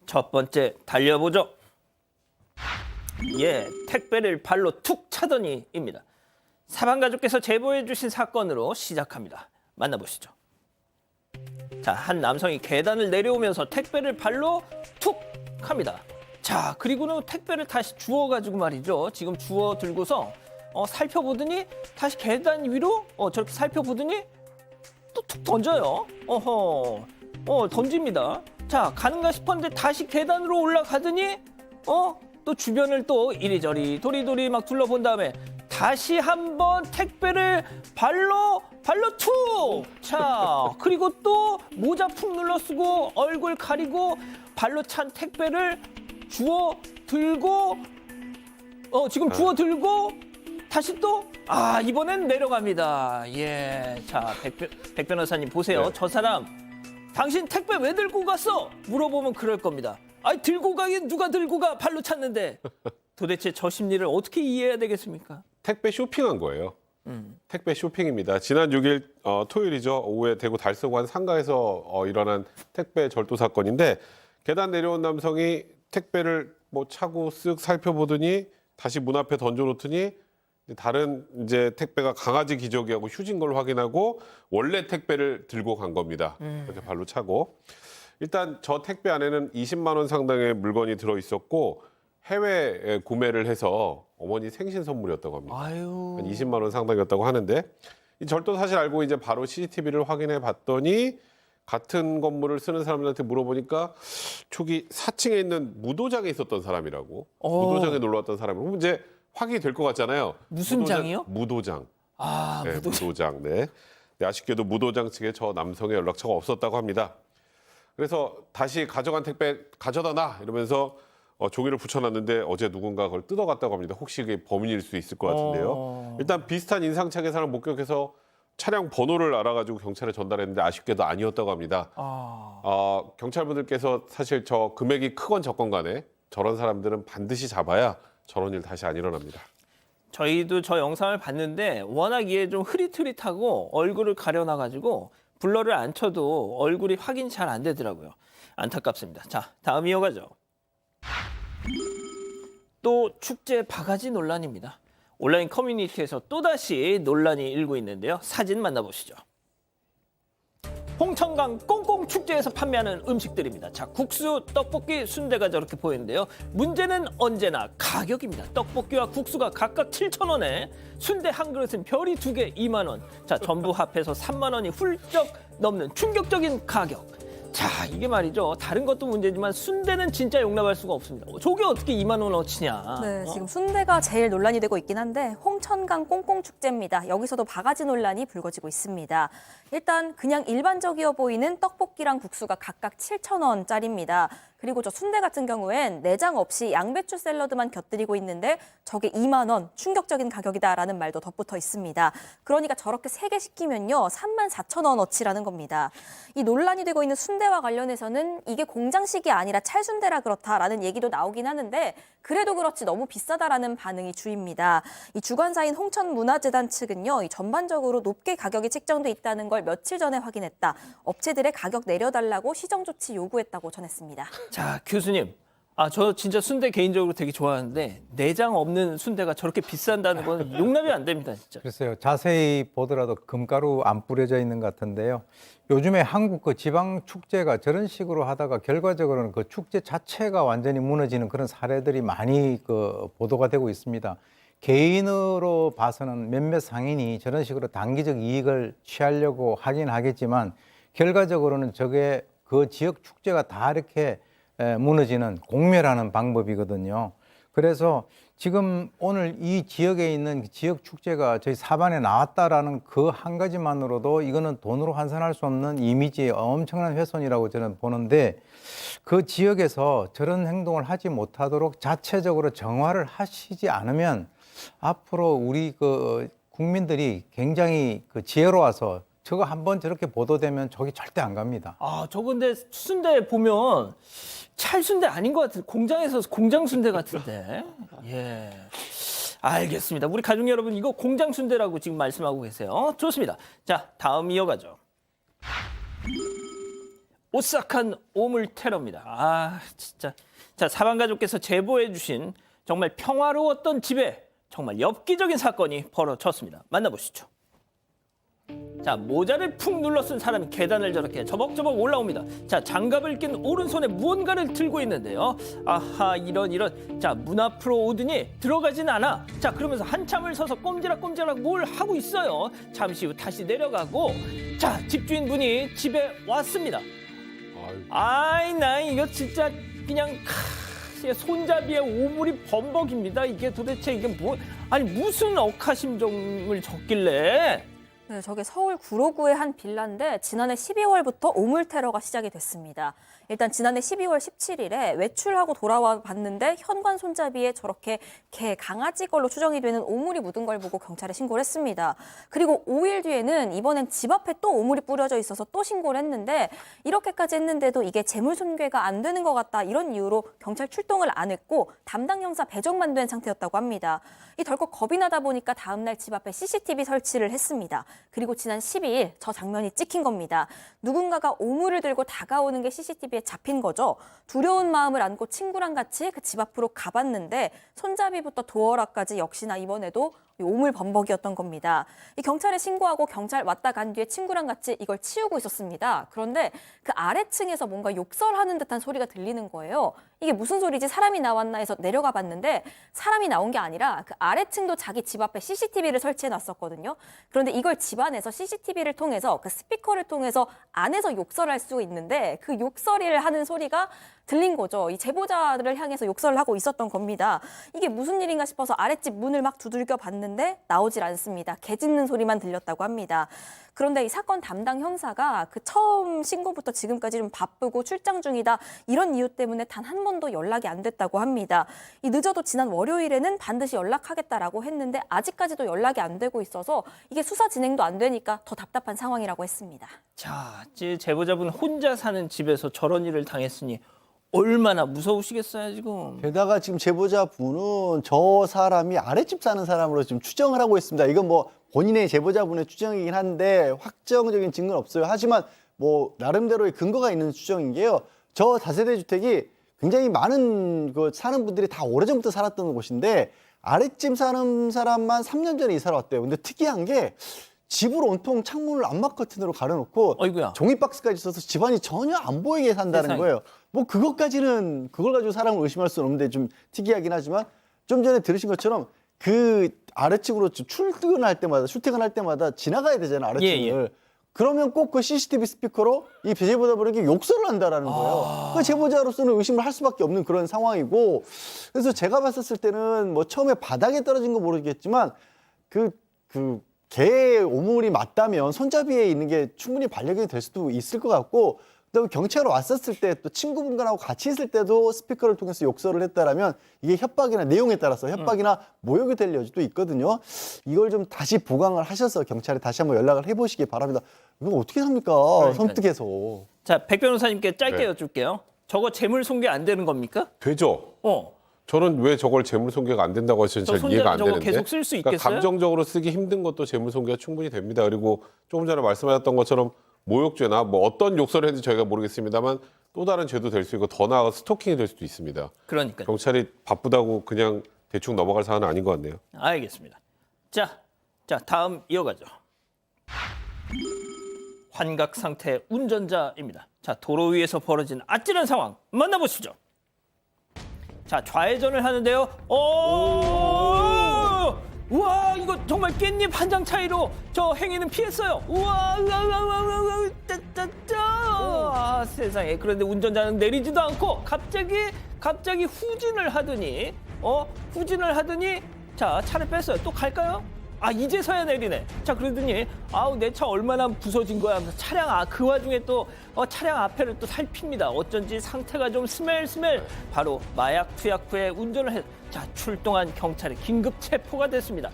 첫 번째 달려보죠. 예, 택배를 발로 툭 차더니입니다. 사방가족께서 제보해 주신 사건으로 시작합니다. 만나보시죠. 자, 한 남성이 계단을 내려오면서 택배를 발로 툭 합니다. 자, 그리고는 택배를 다시 주워가지고 말이죠. 지금 주워 들고서 살펴보더니 다시 계단 위로 저렇게 살펴보더니 또 툭 던져요. 던집니다. 자, 가는가 싶었는데 다시 계단으로 올라가더니 또 주변을 또 이리저리 도리도리 막 둘러본 다음에 다시 한번 택배를 발로 툭! 자, 그리고 또 모자 푹 눌러 쓰고 얼굴 가리고 발로 찬 택배를 주워 들고 지금 주워 들고 다시 또 이번엔 내려갑니다. 예. 자, 백 변호사님 보세요. 네. 저 사람 당신 택배 왜 들고 갔어? 물어보면 그럴 겁니다. 아니, 들고 가긴 누가 들고 가? 발로 찼는데. 도대체 저 심리를 어떻게 이해해야 되겠습니까? 택배 쇼핑한 거예요. 택배 쇼핑입니다. 지난 6일 토요일이죠. 오후에 대구 달서구 한 상가에서 일어난 택배 절도 사건인데 계단 내려온 남성이 택배를 차고 쓱 살펴보더니 다시 문 앞에 던져놓더니 다른 이제 택배가 강아지 기저귀하고 휴지인 걸 확인하고 원래 택배를 들고 간 겁니다. 이렇게 발로 차고. 일단 저 택배 안에는 20만 원 상당의 물건이 들어 있었고 해외 구매를 해서 어머니 생신 선물이었다고 합니다. 아유. 한 20만 원 상당이었다고 하는데 이 절도 사실 알고 이제 바로 CCTV를 확인해 봤더니 같은 건물을 쓰는 사람들한테 물어보니까 초기 4층에 있는 무도장에 있었던 사람이라고. 무도장에 놀러 왔던 사람이고. 그럼 이제 확인이 될 것 같잖아요. 무슨 장이요? 무도장. 네, 무도장. 네. 네, 아쉽게도 무도장 측에 저 남성의 연락처가 없었다고 합니다. 그래서 다시 가져간 택배 가져다 놔 이러면서 종이를 붙여놨는데 어제 누군가 그걸 뜯어갔다고 합니다. 혹시 그게 범인일 수 있을 것 같은데요. 일단 비슷한 인상착의 사람 목격해서 차량 번호를 알아가지고 경찰에 전달했는데 아쉽게도 아니었다고 합니다. 경찰분들께서 사실 저 금액이 크건 적건 간에 저런 사람들은 반드시 잡아야 저런 일 다시 안 일어납니다. 저희도 저 영상을 봤는데 워낙 이게 좀 흐릿흐릿하고 얼굴을 가려놔가지고 블러를 안 쳐도 얼굴이 확인이 잘 안 되더라고요. 안타깝습니다. 자, 다음 이어가죠. 또 축제 바가지 논란입니다. 온라인 커뮤니티에서 또다시 논란이 일고 있는데요. 사진 만나보시죠. 홍천강 꽁꽁 축제에서 판매하는 음식들입니다. 자, 국수, 떡볶이, 순대가 저렇게 보이는데요. 문제는 언제나 가격입니다. 떡볶이와 국수가 각각 7,000원에 순대 한 그릇은 별이 2개 2만 원. 자, 전부 합해서 3만 원이 훌쩍 넘는 충격적인 가격. 자, 이게 말이죠. 다른 것도 문제지만 순대는 진짜 용납할 수가 없습니다. 저게 어떻게 2만 원어치냐. 네, 지금 순대가 제일 논란이 되고 있긴 한데 홍천강 꽁꽁축제입니다. 여기서도 바가지 논란이 불거지고 있습니다. 일단 그냥 일반적이어 보이는 떡볶이랑 국수가 각각 7,000원짜리입니다. 그리고 저 순대 같은 경우엔 내장 없이 양배추 샐러드만 곁들이고 있는데 저게 2만 원, 충격적인 가격이다라는 말도 덧붙어 있습니다. 그러니까 저렇게 3개 시키면요, 34,000원어치라는 겁니다. 이 논란이 되고 있는 순대와 관련해서는 이게 공장식이 아니라 찰순대라 그렇다라는 얘기도 나오긴 하는데 그래도 그렇지 너무 비싸다라는 반응이 주입니다. 이 주관사인 홍천문화재단 측은요, 이 전반적으로 높게 가격이 책정돼 있다는 걸 며칠 전에 확인했다. 업체들의 가격 내려달라고 시정 조치 요구했다고 전했습니다. 자, 교수님. 저 진짜 순대 개인적으로 되게 좋아하는데 내장 없는 순대가 저렇게 비싼다는 건 용납이 안 됩니다, 진짜. 글쎄요. 자세히 보더라도 금가루 안 뿌려져 있는 것 같은데요. 요즘에 한국 그 지방 축제가 저런 식으로 하다가 결과적으로는 그 축제 자체가 완전히 무너지는 그런 사례들이 많이 보도가 되고 있습니다. 개인으로 봐서는 몇몇 상인이 저런 식으로 단기적 이익을 취하려고 하긴 하겠지만 결과적으로는 저게 그 지역 축제가 다 이렇게 무너지는 공멸하는 방법이거든요. 그래서 지금 오늘 이 지역에 있는 지역 축제가 저희 사반에 나왔다라는 그 한 가지만으로도 이거는 돈으로 환산할 수 없는 이미지의 엄청난 훼손이라고 저는 보는데 그 지역에서 저런 행동을 하지 못하도록 자체적으로 정화를 하시지 않으면 앞으로 우리 국민들이 굉장히 지혜로워서 저거 한번 저렇게 보도되면 저기 절대 안 갑니다. 저 근데 순대 보면 찰순대 아닌 것 같은데 공장에서 공장 순대 같은데. 예. 알겠습니다. 우리 가족 여러분 이거 공장 순대라고 지금 말씀하고 계세요. 좋습니다. 자, 다음 이어가죠. 오싹한 오물 테러입니다. 아, 진짜. 자, 사방가족께서 제보해 주신 정말 평화로웠던 집에 정말 엽기적인 사건이 벌어졌습니다. 만나보시죠. 자, 모자를 푹 눌러 쓴 사람이 계단을 저렇게 저벅저벅 올라옵니다. 자, 장갑을 낀 오른손에 무언가를 들고 있는데요. 아하, 이런. 자, 문 앞으로 오더니 들어가진 않아. 자, 그러면서 한참을 서서 꼼지락꼼지락 뭘 하고 있어요. 잠시 후 다시 내려가고, 자, 집주인분이 집에 왔습니다. 아이, 나 이거 진짜 그냥 손잡이에 오물이 범벅입니다. 이게 도대체 이게 무슨 억하심정을 적길래? 네, 저게 서울 구로구의 한 빌라인데 지난해 12월부터 오물 테러가 시작이 됐습니다. 일단 지난해 12월 17일에 외출하고 돌아와 봤는데 현관 손잡이에 저렇게 개, 강아지 걸로 추정이 되는 오물이 묻은 걸 보고 경찰에 신고를 했습니다. 그리고 5일 뒤에는 이번엔 집 앞에 또 오물이 뿌려져 있어서 또 신고를 했는데 이렇게까지 했는데도 이게 재물손괴가 안 되는 것 같다 이런 이유로 경찰 출동을 안 했고 담당 형사 배정만 된 상태였다고 합니다. 이 덜컥 겁이 나다 보니까 다음날 집 앞에 CCTV 설치를 했습니다. 그리고 지난 12일 저 장면이 찍힌 겁니다. 누군가가 오물을 들고 다가오는 게 CCTV에 잡힌 거죠. 두려운 마음을 안고 친구랑 같이 그 집 앞으로 가봤는데 손잡이부터 도어락까지 역시나 이번에도 오물 범벅이었던 겁니다. 이 경찰에 신고하고 경찰 왔다 간 뒤에 친구랑 같이 이걸 치우고 있었습니다. 그런데 그 아래층에서 뭔가 욕설하는 듯한 소리가 들리는 거예요. 이게 무슨 소리지? 사람이 나왔나 해서 내려가 봤는데 사람이 나온 게 아니라 그 아래층도 자기 집 앞에 CCTV를 설치해 놨었거든요. 그런데 이걸 집 안에서 CCTV를 통해서 그 스피커를 통해서 안에서 욕설을 할 수 있는데 그 욕설을 하는 소리가 들린 거죠. 이 제보자들을 향해서 욕설을 하고 있었던 겁니다. 이게 무슨 일인가 싶어서 아랫집 문을 막 두들겨 봤는데 나오질 않습니다. 개 짖는 소리만 들렸다고 합니다. 그런데 이 사건 담당 형사가 그 처음 신고부터 지금까지 좀 바쁘고 출장 중이다 이런 이유 때문에 단 한 번도 연락이 안 됐다고 합니다. 이 늦어도 지난 월요일에는 반드시 연락하겠다라고 했는데 아직까지도 연락이 안 되고 있어서 이게 수사 진행도 안 되니까 더 답답한 상황이라고 했습니다. 자, 제보자분 혼자 사는 집에서 저런 일을 당했으니 얼마나 무서우시겠어요, 지금. 게다가 지금 제보자분은 저 사람이 아랫집 사는 사람으로 지금 추정을 하고 있습니다. 이건 뭐 본인의 제보자분의 추정이긴 한데 확정적인 증거는 없어요. 하지만 뭐 나름대로의 근거가 있는 추정인 게요. 저 다세대 주택이 굉장히 많은 사는 분들이 다 오래전부터 살았던 곳인데 아랫집 사는 사람만 3년 전에 이사를 왔대요. 근데 특이한 게 집을 온통 창문을 암막 커튼으로 가려놓고 어이구야. 종이 박스까지 써서 집안이 전혀 안 보이게 산다는 세상에. 거예요. 뭐 그걸 가지고 사람을 의심할 수는 없는데 좀 특이하긴 하지만 좀 전에 들으신 것처럼 그 아래층으로 출퇴근할 때마다 지나가야 되잖아요, 아래층을. 그러면 꼭 그 CCTV 스피커로 이 제보자분에게 욕설을 한다라는 거예요. 그 제보자로서는 의심을 할 수밖에 없는 그런 상황이고, 그래서 제가 봤었을 때는 뭐 처음에 바닥에 떨어진 거 모르겠지만 개 오물이 맞다면 손잡이에 있는 게 충분히 반력이 될 수도 있을 것 같고, 그다음에 경찰 왔었을 때 또 친구분들하고 같이 있을 때도 스피커를 통해서 욕설을 했다라면 이게 협박이나 내용에 따라서 협박이나 모욕이 될 여지도 있거든요. 이걸 좀 다시 보강을 하셔서 경찰에 다시 한번 연락을 해보시기 바랍니다. 이거 어떻게 합니까? 그러니까요. 섬뜩해서. 자, 백 변호사님께 짧게 네. 여쭐게요. 저거 재물손괴 안 되는 겁니까? 되죠. 저는 왜 저걸 재물손괴가 안 된다고 하시는지 저 잘 이해가 안 손잡이 저거 되는데. 계속 쓸수 그러니까 있겠어요? 감정적으로 쓰기 힘든 것도 재물손괴가 충분히 됩니다. 그리고 조금 전에 말씀하셨던 것처럼 모욕죄나 뭐 어떤 욕설을 했는지 저희가 모르겠습니다만 또 다른 죄도 될 수 있고 더 나아가 스토킹이 될 수도 있습니다. 그러니까. 경찰이 바쁘다고 그냥 대충 넘어갈 사안은 아닌 것 같네요. 알겠습니다. 자, 다음 이어가죠. 환각 상태 운전자입니다. 자, 도로 위에서 벌어진 아찔한 상황 만나보시죠. 자, 좌회전을 하는데요. 우와, 이거 정말 깻잎 한 장 차이로 저 행위는 피했어요. 우와, 아, 세상에. 그런데 운전자는 내리지도 않고 갑자기 후진을 하더니 자, 차를 뺐어요. 또 갈까요? 아, 이제서야 내리네. 자, 그러더니 아우, 내 차 얼마나 부서진 거야 하면서 그 와중에 또 차량 앞에를 또 살핍니다. 어쩐지 상태가 좀 스멜. 바로 마약 투약 후에 운전을 했. 자, 출동한 경찰에 긴급 체포가 됐습니다.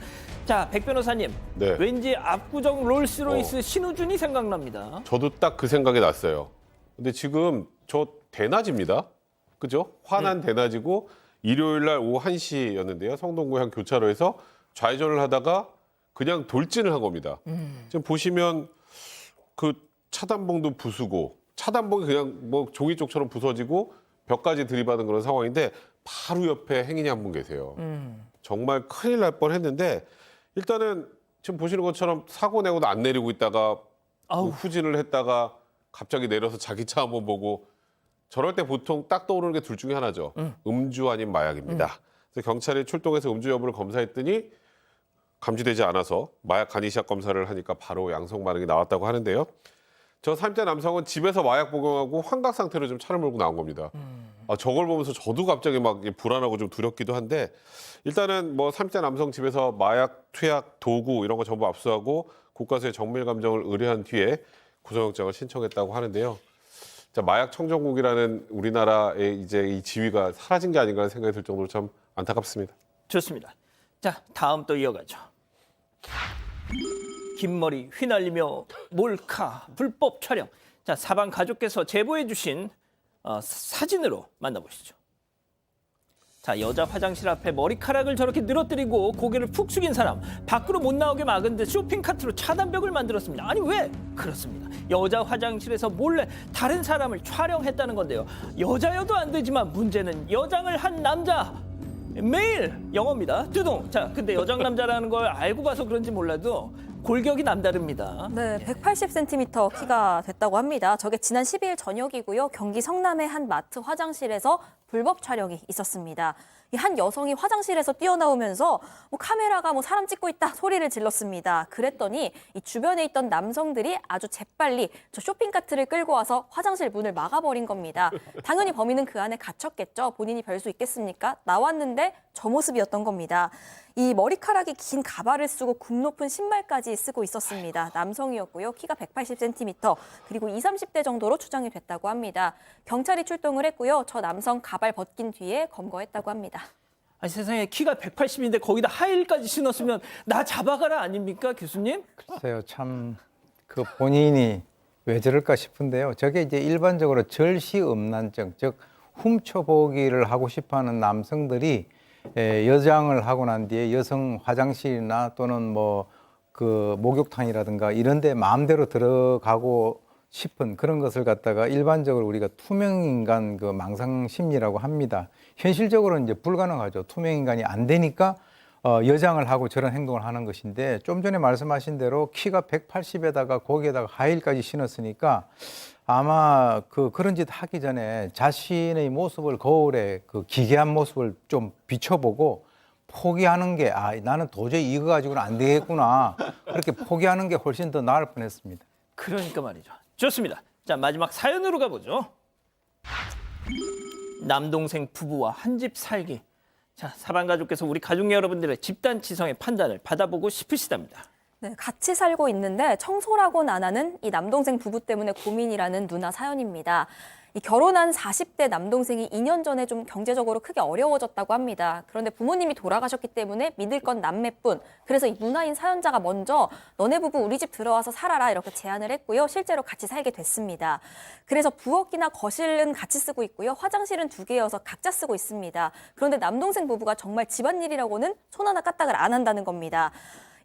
자, 백 변호사님. 네. 왠지 압구정 롤스로이스 신우준이 생각납니다. 저도 딱 그 생각이 났어요. 근데 지금 저 대낮입니다. 그죠? 화난 대낮이고 일요일 날 오후 1시였는데요. 성동구향 교차로에서 좌회전을 하다가 그냥 돌진을 한 겁니다. 지금 보시면 그 차단봉도 부수고 차단봉이 그냥 뭐 종이 쪽처럼 부서지고 벽까지 들이받은 그런 상황인데 바로 옆에 행인이 한 분 계세요. 정말 큰일 날 뻔했는데 일단은 지금 보시는 것처럼 사고 내고도 안 내리고 있다가 아우. 후진을 했다가 갑자기 내려서 자기 차 한번 보고 저럴 때 보통 딱 떠오르는 게 둘 중에 하나죠. 음주 아닌 마약입니다. 그래서 경찰이 출동해서 음주 여부를 검사했더니 감지되지 않아서 마약 간이시약 검사를 하니까 바로 양성 반응이 나왔다고 하는데요. 저 30대 남성은 집에서 마약 복용하고 환각 상태로 좀 차를 몰고 나온 겁니다. 저걸 보면서 저도 갑자기 막 불안하고 좀 두렵기도 한데 일단은 뭐 30대 남성 집에서 마약, 투약, 도구 이런 거 전부 압수하고 국과수의 정밀 감정을 의뢰한 뒤에 구속영장을 신청했다고 하는데요. 자, 마약 청정국이라는 우리나라의 이제 이 지위가 사라진 게 아닌가 하는 생각이 들 정도로 참 안타깝습니다. 좋습니다. 자, 다음 또 이어가죠. 긴 머리 휘날리며 몰카 불법 촬영. 자, 사방 가족께서 제보해 주신 사진으로 만나보시죠. 자, 여자 화장실 앞에 머리카락을 저렇게 늘어뜨리고 고개를 푹 숙인 사람, 밖으로 못 나오게 막은 듯 쇼핑카트로 차단벽을 만들었습니다. 아니 왜? 그렇습니다. 여자 화장실에서 몰래 다른 사람을 촬영했다는 건데요. 여자여도 안 되지만 문제는 여장을 한 남자. 매일 영어입니다. 두둥. 자, 근데 여장 남자라는 걸 알고 봐서 그런지 몰라도 골격이 남다릅니다. 네, 180cm 키가 됐다고 합니다. 저게 지난 12일 저녁이고요. 경기 성남의 한 마트 화장실에서 불법 촬영이 있었습니다. 이 한 여성이 화장실에서 뛰어나오면서 카메라가 사람 찍고 있다 소리를 질렀습니다. 그랬더니 이 주변에 있던 남성들이 아주 재빨리 저 쇼핑카트를 끌고 와서 화장실 문을 막아버린 겁니다. 당연히 범인은 그 안에 갇혔겠죠. 본인이 별 수 있겠습니까? 나왔는데 저 모습이었던 겁니다. 이 머리카락이 긴 가발을 쓰고 굽 높은 신발까지 쓰고 있었습니다. 남성이었고요. 키가 180cm, 그리고 20, 30대 정도로 추정이 됐다고 합니다. 경찰이 출동을 했고요. 저 남성 가발 벗긴 뒤에 검거했다고 합니다. 아니, 세상에 키가 180인데 거기다 하이힐까지 신었으면 나 잡아가라 아닙니까, 교수님? 글쎄요, 참 그 본인이 왜 저럴까 싶은데요. 저게 이제 일반적으로 절시음란증, 즉 훔쳐보기를 하고 싶어하는 남성들이 여장을 하고 난 뒤에 여성 화장실이나 또는 뭐 그 목욕탕이라든가 이런 데 마음대로 들어가고 싶은 그런 것을 갖다가 일반적으로 우리가 투명인간 그 망상 심리라고 합니다. 현실적으로는 이제 불가능하죠. 투명인간이 안 되니까 여장을 하고 저런 행동을 하는 것인데, 좀 전에 말씀하신 대로 키가 180에다가 거기에다가 하이힐까지 신었으니까 아마 그런 짓 하기 전에 자신의 모습을 거울에 그 기괴한 모습을 좀 비춰보고 포기하는 게 나는 도저히 이거 가지고는 안 되겠구나, 그렇게 포기하는 게 훨씬 더 나을 뻔했습니다. 그러니까 말이죠. 좋습니다. 자, 마지막 사연으로 가보죠. 남동생 부부와 한 집 살기. 자, 사방 가족께서 우리 가족 여러분들의 집단 지성의 판단을 받아보고 싶으시답니다. 네, 같이 살고 있는데 청소라고는 안 하는 이 남동생 부부 때문에 고민이라는 누나 사연입니다. 이 결혼한 40대 남동생이 2년 전에 좀 경제적으로 크게 어려워졌다고 합니다. 그런데 부모님이 돌아가셨기 때문에 믿을 건 남매뿐. 그래서 이 누나인 사연자가 먼저 너네 부부 우리 집 들어와서 살아라 이렇게 제안을 했고요. 실제로 같이 살게 됐습니다. 그래서 부엌이나 거실은 같이 쓰고 있고요. 화장실은 2개여서 각자 쓰고 있습니다. 그런데 남동생 부부가 정말 집안일이라고는 손 하나 까딱을 안 한다는 겁니다.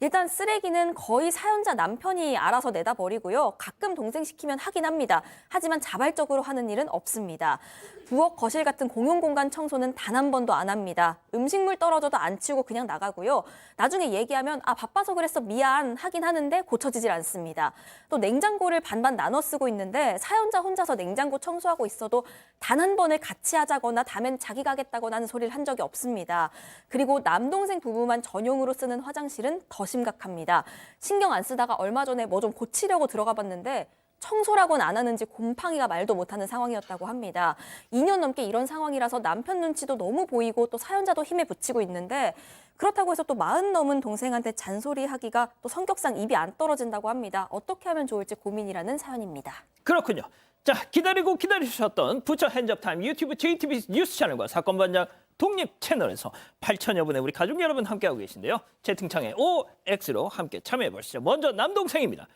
일단 쓰레기는 거의 사연자 남편이 알아서 내다 버리고요. 가끔 동생 시키면 하긴 합니다. 하지만 자발적으로 하는 일은 없습니다. 부엌, 거실 같은 공용 공간 청소는 단 한 번도 안 합니다. 음식물 떨어져도 안 치우고 그냥 나가고요. 나중에 얘기하면 바빠서 그랬어 미안 하긴 하는데 고쳐지질 않습니다. 또 냉장고를 반반 나눠 쓰고 있는데 사연자 혼자서 냉장고 청소하고 있어도 단 한 번을 같이 하자거나 다음엔 자기가 하겠다거나 하는 소리를 한 적이 없습니다. 그리고 남동생 부부만 전용으로 쓰는 화장실은 더 심각합니다. 신경 안 쓰다가 얼마 전에 뭐 좀 고치려고 들어가 봤는데 청소라고는 안 하는지 곰팡이가 말도 못하는 상황이었다고 합니다. 2년 넘게 이런 상황이라서 남편 눈치도 너무 보이고 또 사연자도 힘에 부치고 있는데, 그렇다고 해서 또 40 넘은 동생한테 잔소리하기가 또 성격상 입이 안 떨어진다고 합니다. 어떻게 하면 좋을지 고민이라는 사연입니다. 그렇군요. 자, 기다리고 기다리셨던 부처 핸즈업타임 유튜브 JTBC 뉴스 채널과 사건 반장 독립 채널에서 8천여 분의 우리 가족 여러분 함께하고 계신데요. 채팅창에 OX로 함께 참여해 보시죠. 먼저 남동생입니다.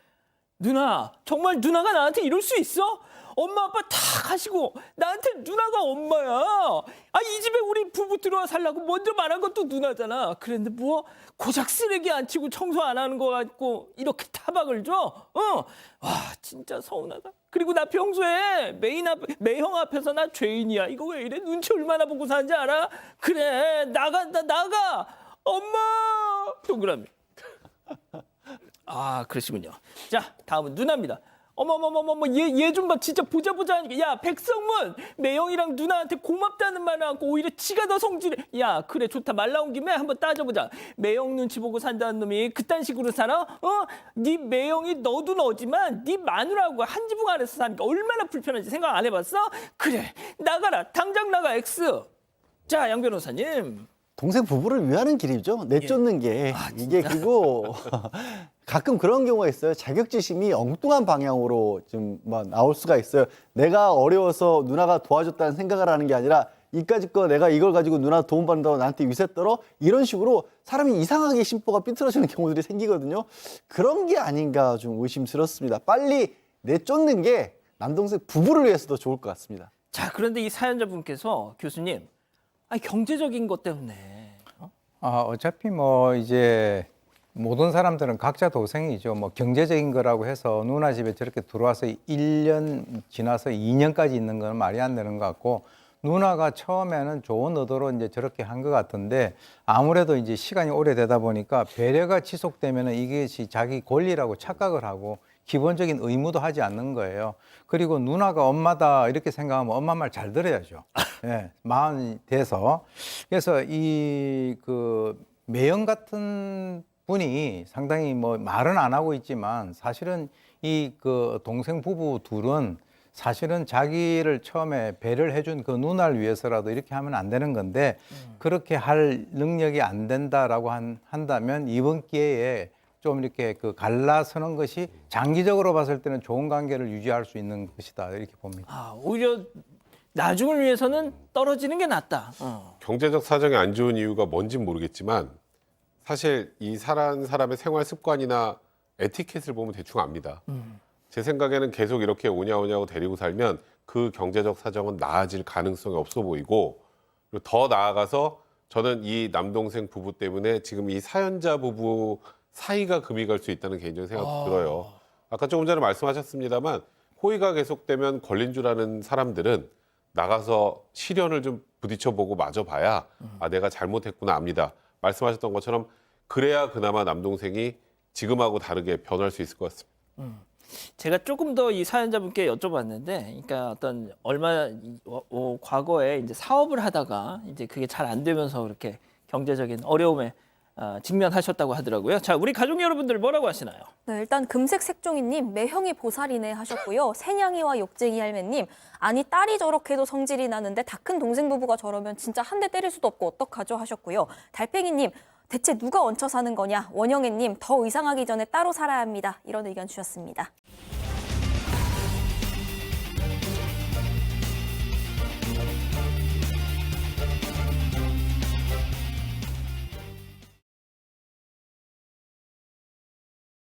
누나, 정말 누나가 나한테 이럴 수 있어? 엄마 아빠 다 가시고 나한테 누나가 엄마야. 아, 이 집에 우리 부부 들어와 살라고 먼저 말한 것도 누나잖아. 그런데 뭐 고작 쓰레기 안 치고 청소 안 하는 거 같고 이렇게 타박을 줘? 와, 진짜 서운하다. 그리고 나 평소에 매형 앞에서 나 죄인이야. 이거 왜 이래? 눈치 얼마나 보고 사는지 알아? 그래, 나가. 엄마! 동그라미. 아, 그러시군요. 자, 다음은 누나입니다. 어머머머머머, 얘 좀 봐. 진짜 보자 하니까. 야, 백성문! 매형이랑 누나한테 고맙다는 말을 하고 오히려 지가 더 성질해. 야, 그래, 좋다. 말 나온 김에 한번 따져보자. 매형 눈치 보고 산다는 놈이 그딴 식으로 살아? 네 매형이 너도 너지만 네 마누라하고 한 지붕 안에서 사니까 얼마나 불편한지 생각 안 해봤어? 그래, 나가라. 당장 나가, X. 자, 양 변호사님. 동생 부부를 위하는 길이죠. 내쫓는 게. 이게 그리고 가끔 그런 경우가 있어요. 자격지심이 엉뚱한 방향으로 좀 막 나올 수가 있어요. 내가 어려워서 누나가 도와줬다는 생각을 하는 게 아니라 이까짓 거 내가 이걸 가지고 누나 도움받는다고 나한테 위세 떨어? 이런 식으로 사람이 이상하게 심보가 삐뚤어지는 경우들이 생기거든요. 그런 게 아닌가 좀 의심스럽습니다. 빨리 내쫓는 게 남동생 부부를 위해서도 좋을 것 같습니다. 자, 그런데 이 사연자분께서 교수님, 경제적인 것 때문에 어차피 뭐 이제 모든 사람들은 각자 도생이죠. 뭐 경제적인 거라고 해서 누나 집에 저렇게 들어와서 1년 지나서 2년까지 있는 건 말이 안 되는 것 같고, 누나가 처음에는 좋은 의도로 이제 저렇게 한 것 같은데 아무래도 이제 시간이 오래되다 보니까 배려가 지속되면은 이것이 자기 권리라고 착각을 하고 기본적인 의무도 하지 않는 거예요. 그리고 누나가 엄마다 이렇게 생각하면 엄마 말 잘 들어야죠. 예, 마흔이 돼서. 그래서 이 그 매형 같은 분이 상당히 뭐 말은 안 하고 있지만 사실은 이 그 동생 부부 둘은 사실은 자기를 처음에 배려를 해준 그 누나를 위해서라도 이렇게 하면 안 되는 건데 그렇게 할 능력이 안 된다라고 한다면 이번 기회에 좀 이렇게 그 갈라서는 것이 장기적으로 봤을 때는 좋은 관계를 유지할 수 있는 것이다 이렇게 봅니다. 오히려 나중을 위해서는 떨어지는 게 낫다. 경제적 사정이 안 좋은 이유가 뭔진 모르겠지만 사실 이 사람의 생활 습관이나 에티켓을 보면 대충 압니다. 제 생각에는 계속 이렇게 오냐오냐고 데리고 살면 그 경제적 사정은 나아질 가능성이 없어 보이고, 그리고 더 나아가서 저는 이 남동생 부부 때문에 지금 이 사연자 부부 사이가 금이 갈 수 있다는 개인적인 생각도 들어요. 아까 조금 전에 말씀하셨습니다만 호의가 계속되면 걸린 줄 아는 사람들은 나가서 시련을 좀 부딪혀보고 마줘봐야 내가 잘못했구나 압니다. 말씀하셨던 것처럼 그래야 그나마 남동생이 지금하고 다르게 변할 수 있을 것 같습니다. 제가 조금 더 이 사연자분께 여쭤봤는데, 그러니까 어떤 과거에 이제 사업을 하다가 이제 그게 잘 안 되면서 그렇게 경제적인 어려움에 직면하셨다고 하더라고요. 자, 우리 가족 여러분들 뭐라고 하시나요? 네, 일단 금색 색종이님 매형이 보살이네 하셨고요. 새냥이와 욕쟁이 할매님, 아니 딸이 저렇게도 성질이 나는데 다 큰 동생 부부가 저러면 진짜 한 대 때릴 수도 없고 어떡하죠 하셨고요. 달팽이님, 대체 누가 얹혀 사는 거냐? 원영애님, 더 이상하기 전에 따로 살아야 합니다. 이런 의견 주셨습니다.